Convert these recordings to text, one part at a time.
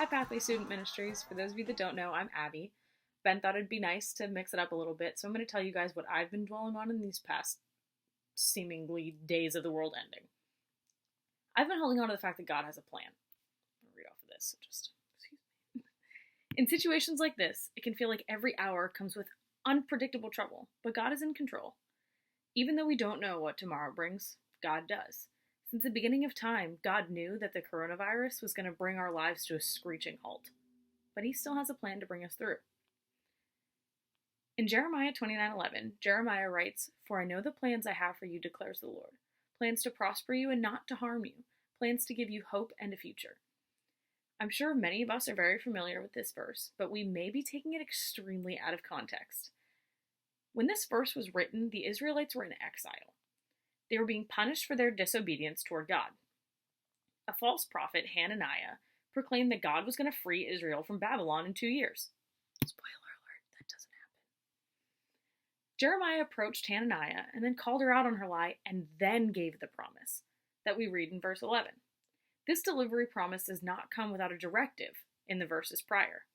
at Pathway Student Ministries. For those of you that don't know, I'm Abby. Ben thought it'd be nice to mix it up a little bit, so I'm going to tell you guys what I've been dwelling on in these past seemingly days of the world ending. I've been holding on to the fact that God has a plan. I'll read off of this, so just excuse me. In situations like this, it can feel like every hour comes with unpredictable trouble, but God is in control. Even though we don't know what tomorrow brings, God does. Since the beginning of time, God knew that the coronavirus was going to bring our lives to a screeching halt. But he still has a plan to bring us through. In Jeremiah 29:11, Jeremiah writes, "For I know the plans I have for you, declares the Lord. Plans to prosper you and not to harm you. Plans to give you hope and a future." I'm sure many of us are very familiar with this verse, but we may be taking it extremely out of context. When this verse was written, the Israelites were in exile. They were being punished for their disobedience toward God. A false prophet, Hananiah, proclaimed that God was going to free Israel from Babylon in 2 years. Spoiler alert, that doesn't happen. Jeremiah approached Hananiah and then called her out on her lie and then gave the promise that we read in verse 11. This delivery promise does not come without a directive in the verses prior.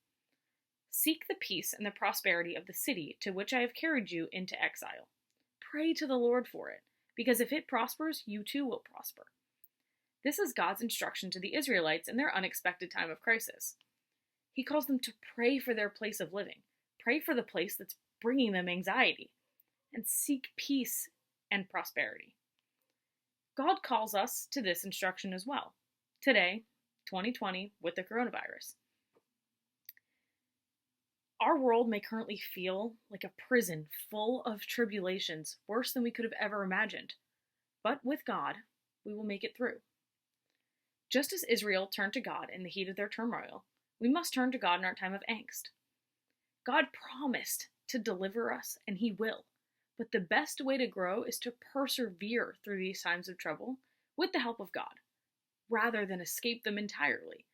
Seek the peace and the prosperity of the city to which I have carried you into exile. Pray to the Lord for it, because if it prospers, you too will prosper. This is God's instruction to the Israelites in their unexpected time of crisis. He calls them to pray for their place of living, pray for the place that's bringing them anxiety, and seek peace and prosperity. God calls us to this instruction as well. Today, 2020, with the coronavirus. Our world may currently feel like a prison full of tribulations, worse than we could have ever imagined. But with God, we will make it through. Just as Israel turned to God in the heat of their turmoil, we must turn to God in our time of angst. God promised to deliver us, and he will. But the best way to grow is to persevere through these times of trouble with the help of God, rather than escape them entirely.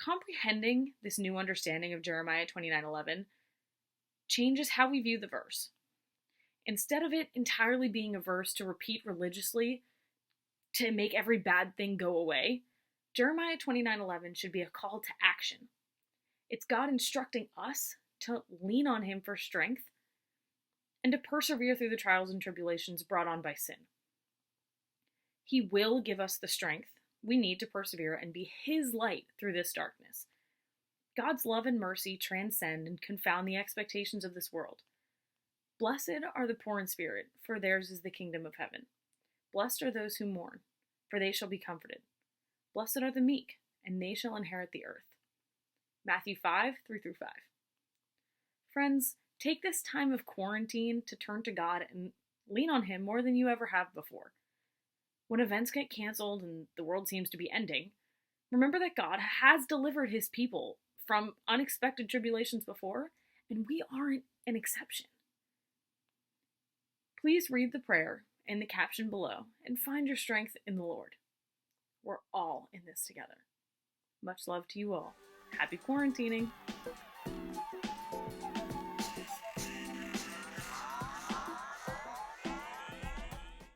Comprehending this new understanding of Jeremiah 29:11 changes how we view the verse. Instead of it entirely being a verse to repeat religiously to make every bad thing go away, Jeremiah 29:11 should be a call to action. It's God instructing us to lean on him for strength and to persevere through the trials and tribulations brought on by sin. He will give us the strength we need to persevere and be his light through this darkness. God's love and mercy transcend and confound the expectations of this world. Blessed are the poor in spirit, for theirs is the kingdom of heaven. Blessed are those who mourn, for they shall be comforted. Blessed are the meek, and they shall inherit the earth. Matthew 5:3-5. Friends, take this time of quarantine to turn to God and lean on him more than you ever have before. When events get canceled and the world seems to be ending, remember that God has delivered his people from unexpected tribulations before, and we aren't an exception. Please read the prayer in the caption below and find your strength in the Lord. We're all in this together. Much love to you all. Happy quarantining.